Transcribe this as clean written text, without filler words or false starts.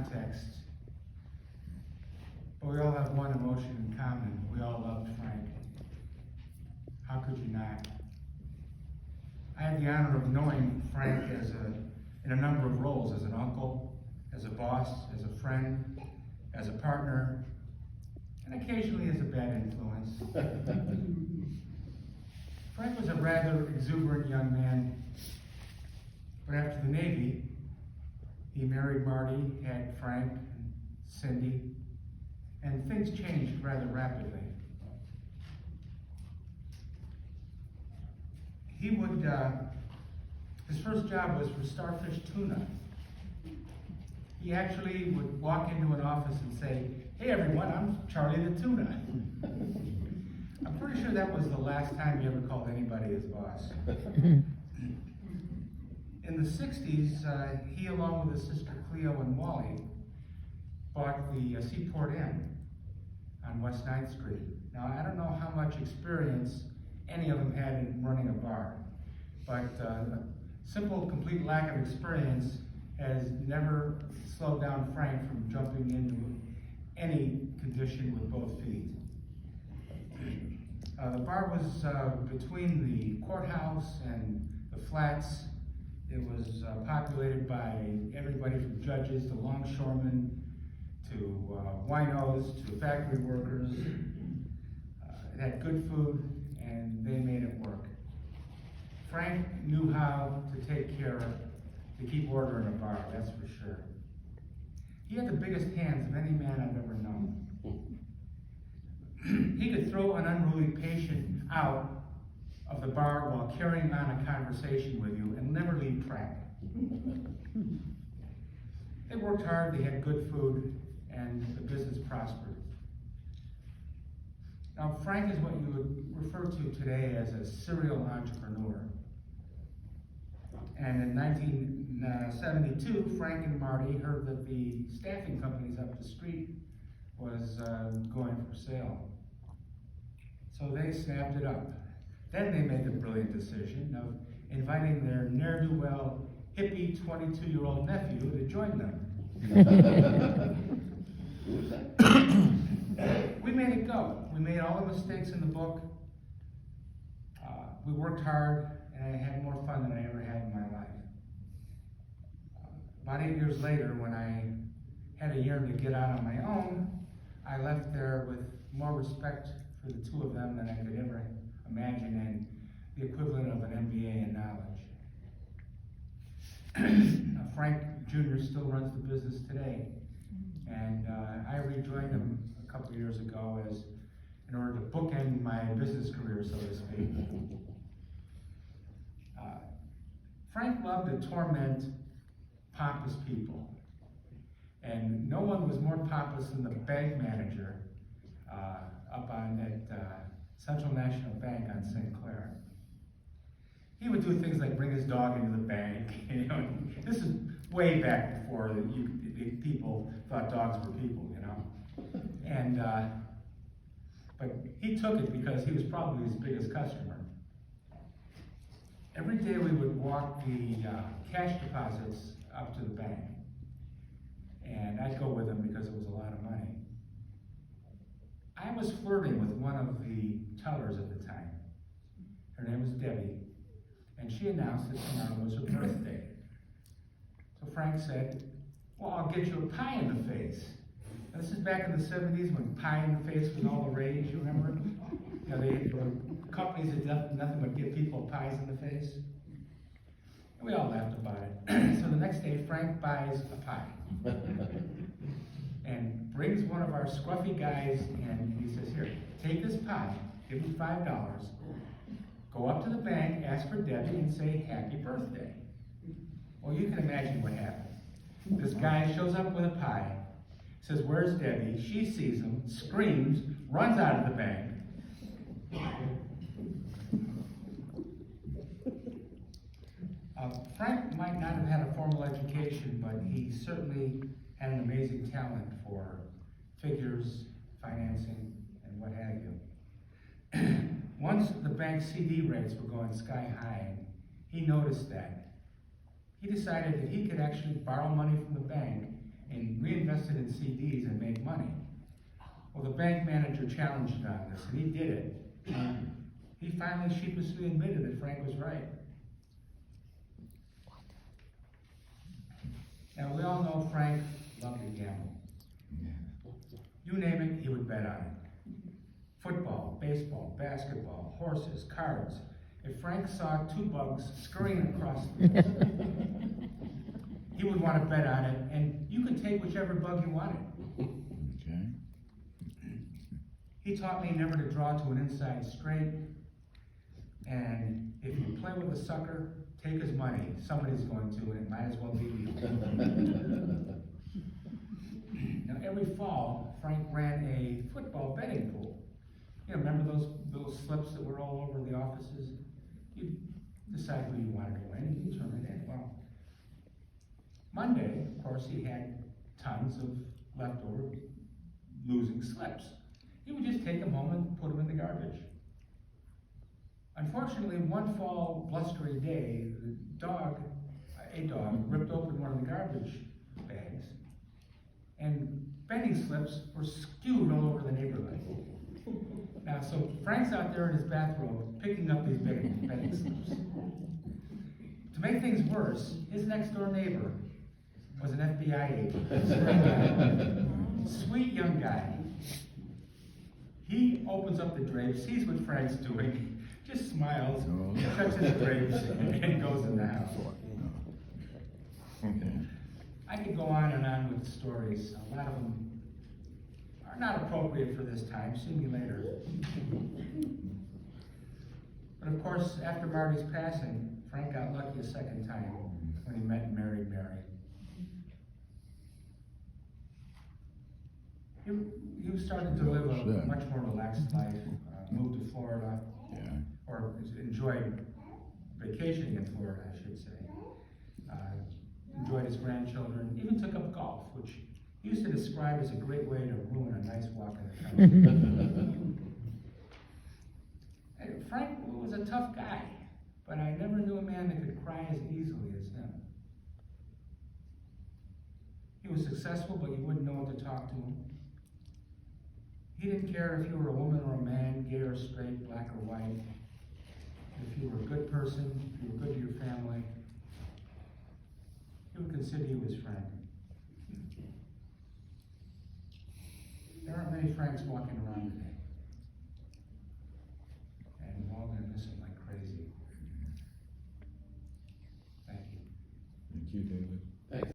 context, but we all have one emotion in common. We all loved Frank. How could you not? I had the honor of knowing Frank in a number of roles, as an uncle, as a boss, as a friend, as a partner, and occasionally as a bad influence. Frank was a rather exuberant young man, but after the Navy, he married Marty, had Frank and Cindy, and things changed rather rapidly. His first job was for Starfish Tuna. He actually would walk into an office and say, "Hey everyone, I'm Charlie the Tuna." I'm pretty sure that was the last time he ever called anybody his boss. In the 60s, he, along with his sister Cleo and Wally, bought the Seaport Inn on West 9th Street. Now, I don't know how much experience any of them had in running a bar, but simple, complete lack of experience has never slowed down Frank from jumping into any condition with both feet. The bar was between the courthouse and the flats. It was populated by everybody from judges to longshoremen to winos to factory workers. It had good food, and they made it work. Frank knew how to take care of, to keep order in a bar, that's for sure. He had the biggest hands of any man I've ever known. He could throw an unruly patient out of the bar while carrying on a conversation with you and never leave track. They worked hard, they had good food, and the business prospered. Now, Frank is what you would refer to today as a serial entrepreneur. And in 1972, Frank and Marty heard that the staffing companies up the street was going for sale. So they snapped it up. Then they made the brilliant decision of inviting their ne'er-do-well, hippie 22-year-old nephew to join them. We made it go. We made all the mistakes in the book. We worked hard, and I had more fun than I ever had in my life. About 8 years later, when I had a year to get out on my own, I left there with more respect for the two of them than I could ever imagine, and the equivalent of an MBA in knowledge. Frank Jr. still runs the business today, and I rejoined him a couple of years ago in order to bookend my business career, so to speak. Frank loved to torment pompous people, and no one was more pompous than the bank manager up on at Central National Bank on St. Clair. He would do things like bring his dog into the bank. You know, this is way back before people thought dogs were people, you know. And but he took it because he was probably his biggest customer. Every day we would walk the cash deposits up to the bank, and I'd go with him because it was a lot of money. I was flirting with one of the tellers at the time. Her name was Debbie, and she announced that tomorrow was her birthday. So Frank said, "Well, I'll get you a pie in the face." Now, this is back in the 70s when pie in the face was all the rage, you remember? You know, there were companies that did nothing but give people pies in the face. And we all laughed about it. So the next day, Frank buys a pie and brings one of our scruffy guys in, and he says, "Here, take this pie, give him $5, go up to the bank, ask for Debbie, and say, 'Happy birthday.'" Well, you can imagine what happened. This guy shows up with a pie, says, "Where's Debbie?" She sees him, screams, runs out of the bank. Frank might not have had a formal education, but he certainly had an amazing talent for figures, financing, and what have you. Once the bank CD rates were going sky high, he noticed that. He decided that he could actually borrow money from the bank and reinvest it in CDs and make money. Well, the bank manager challenged him on this, and he did it. And he finally sheepishly admitted that Frank was right. Now, we all know Frank loved to gamble. You name it, he would bet on it. Football, baseball, basketball, horses, cards. If Frank saw two bugs scurrying across the field, he would want to bet on it, and you could take whichever bug you wanted. Okay. He taught me never to draw to an inside straight, and if you play with a sucker, take his money. Somebody's going to, and it might as well be you. Now, every fall, Frank ran a football betting pool. You know, remember those slips that were all over the offices? You decide who you wanted to win, and you turn it in. Well, Monday, of course, he had tons of leftover losing slips. He would just take them home and put them in the garbage. Unfortunately, one fall blustery day, a dog ripped open one of the garbage bags, and betting slips were skewed all over the neighborhood. Now, so Frank's out there in his bathrobe picking up these betting slips. To make things worse, his next door neighbor was an FBI agent. Sweet young guy. He opens up the drapes, sees what Frank's doing, just smiles, shuts his drapes, and goes in the house. Okay. I could go on and on with stories. A lot of them are not appropriate for this time. See me later. But of course, after Marty's passing, Frank got lucky a second time when he met and married Mary. He started to live a much more relaxed life, moved to Florida, or enjoyed vacationing in Florida, I should say. Enjoyed his grandchildren, even took up golf, which he used to describe as a great way to ruin a nice walk in the country. Frank was a tough guy, but I never knew a man that could cry as easily as him. He was successful, but you wouldn't know what to talk to him. He didn't care if you were a woman or a man, gay or straight, black or white. If you were a good person, if you were good to your family, he would consider you his friend. There aren't many Franks walking around today. And we're all going to miss him like crazy. Thank you. Thank you, David.